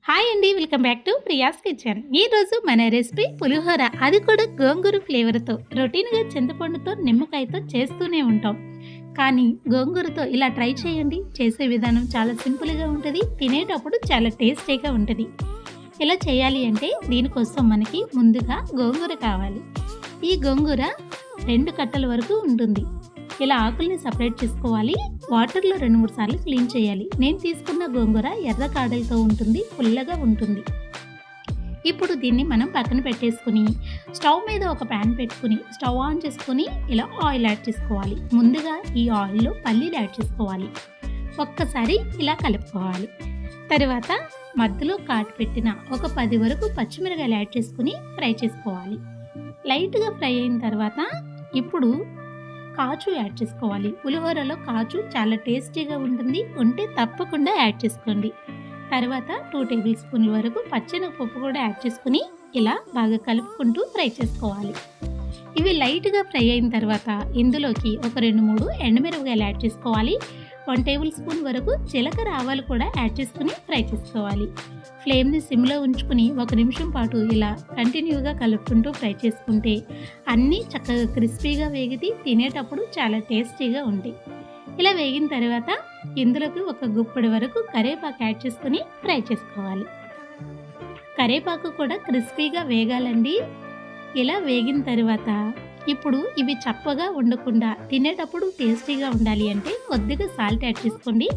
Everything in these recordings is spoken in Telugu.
హాయ్ అండి, welcome back to Priya's kitchen. ఈరోజు మన రెసిపీ పులిహోర, అది కూడా గోంగూర ఫ్లేవర్తో. రొటీన్గా చింతపండుతో నిమ్మకాయతో చేస్తూనే ఉంటాం, కానీ గోంగూరతో ఇలా ట్రై చేయండి. చేసే విధానం చాలా సింపుల్గా ఉంటుంది, తినేటప్పుడు చాలా టేస్టీగా ఉంటుంది. ఇలా చేయాలి అంటే దీనికోసం మనకి ముందుగా గోంగూర కావాలి. ఈ గోంగూర 2 కట్టల వరకు ఉంటుంది. ఇలా ఆకుల్ని సపరేట్ చేసుకోవాలి. వాటర్లో 2-3 సార్లు క్లీన్ చేయాలి. నేను తీసుకున్న గోంగూర ఎర్ర కాడలతో ఉంటుంది, పుల్లగా ఉంటుంది. ఇప్పుడు దీన్ని మనం పక్కన పెట్టేసుకుని స్టవ్ మీద ఒక ప్యాన్ పెట్టుకుని స్టవ్ ఆన్ చేసుకుని ఇలా ఆయిల్ యాడ్ చేసుకోవాలి. ముందుగా ఈ ఆయిల్లో పల్లీలు యాడ్ చేసుకోవాలి. ఒక్కసారి ఇలా కలుపుకోవాలి. తర్వాత మధ్యలో కాటు పెట్టిన ఒక 10 వరకు పచ్చిమిరకాయలు యాడ్ చేసుకుని ఫ్రై చేసుకోవాలి. లైట్గా ఫ్రై అయిన తర్వాత ఇప్పుడు కాజు యాడ్ చేసుకోవాలి. పులిహోరలో కాజు చాలా టేస్టీగా ఉంటుంది, ఉంటే తప్పకుండా యాడ్ చేసుకోండి. తర్వాత 2 టేబుల్ స్పూన్ల వరకు పచ్చెనగపప్పు కూడా యాడ్ చేసుకుని ఇలా బాగా కలుపుకుంటూ ఫ్రై చేసుకోవాలి. ఇవి లైట్గా ఫ్రై అయిన తర్వాత ఇందులోకి ఒక 2-3 ఎండుమిరపకాయలు యాడ్ చేసుకోవాలి. 1 టేబుల్ స్పూన్ వరకు జీలకర్ర ఆవాలు కూడా యాడ్ చేసుకుని ఫ్రై చేసుకోవాలి. ఫ్లేమ్ని సిమ్లో ఉంచుకుని 1 నిమిషం పాటు ఇలా కంటిన్యూగా కలుపుకుంటూ ఫ్రై చేసుకుంటే అన్నీ చక్కగా క్రిస్పీగా వేగితే తినేటప్పుడు చాలా టేస్టీగా ఉంటాయి. ఇలా వేగిన తర్వాత ఇందులోకి ఒక గుప్పెడు వరకు కరివేపాకు యాడ్ చేసుకుని ఫ్రై చేసుకోవాలి. కరివేపాకు కూడా క్రిస్పీగా వేగాలండి. ఇలా వేగిన తర్వాత ఇప్పుడు ఇవి చప్పగా ఉండకుండా తినేటప్పుడు టేస్టీగా ఉండాలి అంటే కొద్దిగా సాల్ట్ యాడ్ చేసుకోండి.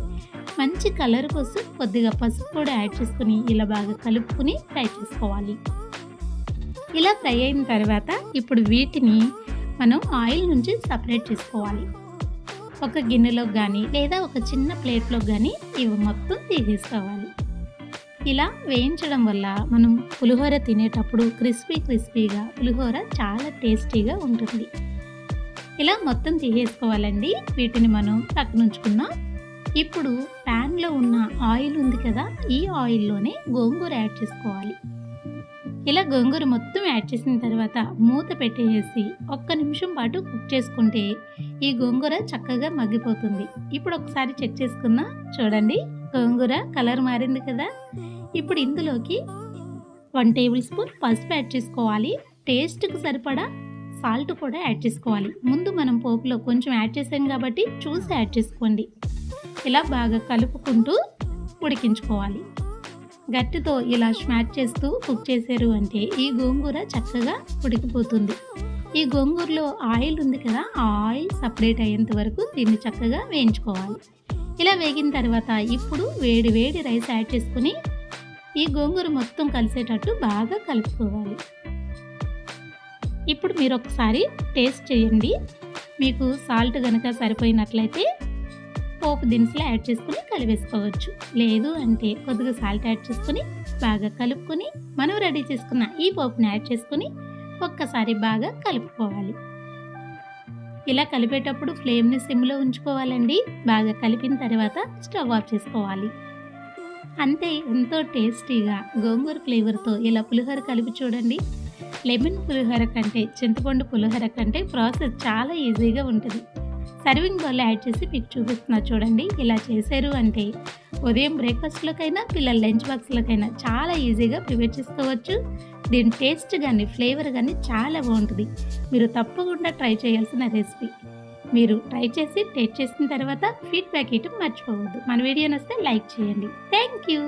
మంచి కలర్ కోసం కొద్దిగా పసుపు కూడా యాడ్ చేసుకుని ఇలా బాగా కలుపుకుని ఫ్రై చేసుకోవాలి. ఇలా ఫ్రై అయిన తర్వాత ఇప్పుడు వీటిని మనం ఆయిల్ నుంచి సపరేట్ చేసుకోవాలి. ఒక గిన్నెలో కానీ లేదా ఒక చిన్న ప్లేట్లో కానీ ఇవి మొత్తం తీసేసుకోవాలి. ఇలా వేయించడం వల్ల మనం పులిహోర తినేటప్పుడు క్రిస్పీగా పులిహోర చాలా టేస్టీగా ఉంటుంది. ఇలా మొత్తం తీసేసుకోవాలండి. వీటిని మనం పక్కన ఉంచుకున్నాం. ఇప్పుడు ప్యాన్లో ఉన్న ఆయిల్ ఉంది కదా, ఈ ఆయిల్లోనే గోంగూర యాడ్ చేసుకోవాలి. ఇలా గోంగూర మొత్తం యాడ్ చేసిన తర్వాత మూత పెట్టేసి 1 నిమిషం పాటు కుక్ చేసుకుంటే ఈ గోంగూర చక్కగా మగ్గిపోతుంది. ఇప్పుడు ఒకసారి చెక్ చేసుకుందాం. చూడండి, గోంగూర కలర్ మారింది కదా. ఇప్పుడు ఇందులోకి 1 టేబుల్ స్పూన్ పసుపు యాడ్ చేసుకోవాలి. టేస్ట్కి సరిపడా సాల్ట్ కూడా యాడ్ చేసుకోవాలి. ముందు మనం పోపులో కొంచెం యాడ్ చేసాం కాబట్టి చూసి యాడ్ చేసుకోండి. ఇలా బాగా కలుపుకుంటూ ఉడికించుకోవాలి. గట్టితో ఇలా స్మాష్ చేస్తూ కుక్ చేశారు అంటే ఈ గోంగూర చక్కగా ఉడికిపోతుంది. ఈ గోంగూరలో ఆయిల్ ఉంది కదా, ఆ ఆయిల్ సపరేట్ అయ్యేంత వరకు దీన్ని చక్కగా వేయించుకోవాలి. ఇలా వేగిన తర్వాత ఇప్పుడు వేడి రైస్ యాడ్ చేసుకుని ఈ గోంగూర మొత్తం కలిసేటట్టు బాగా కలుపుకోవాలి. ఇప్పుడు మీరు ఒకసారి టేస్ట్ చేయండి. మీకు సాల్ట్ కనుక సరిపోయినట్లయితే పోపు దినుసులు యాడ్ చేసుకుని కలిపేసుకోవచ్చు. లేదు అంటే కొద్దిగా సాల్ట్ యాడ్ చేసుకుని బాగా కలుపుకొని మనం రెడీ చేసుకున్న ఈ పోపుని యాడ్ చేసుకుని ఒక్కసారి బాగా కలుపుకోవాలి. ఇలా కలిపేటప్పుడు ఫ్లేమ్ని సిమ్లో ఉంచుకోవాలండి. బాగా కలిపిన తర్వాత స్టవ్ ఆఫ్ చేసుకోవాలి. అంతే, ఎంతో టేస్టీగా గోంగూర ఫ్లేవర్తో ఇలా పులిహోర కలిపి చూడండి. లెమన్ పులిహోర కంటే చింతపండు పులిహోర కంటే ప్రాసెస్ చాలా ఈజీగా ఉంటుంది. సర్వింగ్ బౌల్లో యాడ్ చేసి మీకు చూపిస్తున్నా చూడండి. ఇలా చేశారు అంటే ఉదయం బ్రేక్ఫాస్ట్లోకైనా పిల్లల లంచ్ బాక్స్లోకైనా చాలా ఈజీగా ప్రిపేర్ చేసుకోవచ్చు. దీని టేస్ట్ కానీ ఫ్లేవర్ కానీ చాలా బాగుంటుంది. మీరు తప్పకుండా ట్రై చేయాల్సిన రెసిపీ. మీరు ట్రై చేసి టేస్ట్ చేసిన తర్వాత ఫీడ్బ్యాక్ ఇవ్వడం మర్చిపోవద్దు. మన వీడియో నచ్చితే లైక్ చేయండి. Thank you.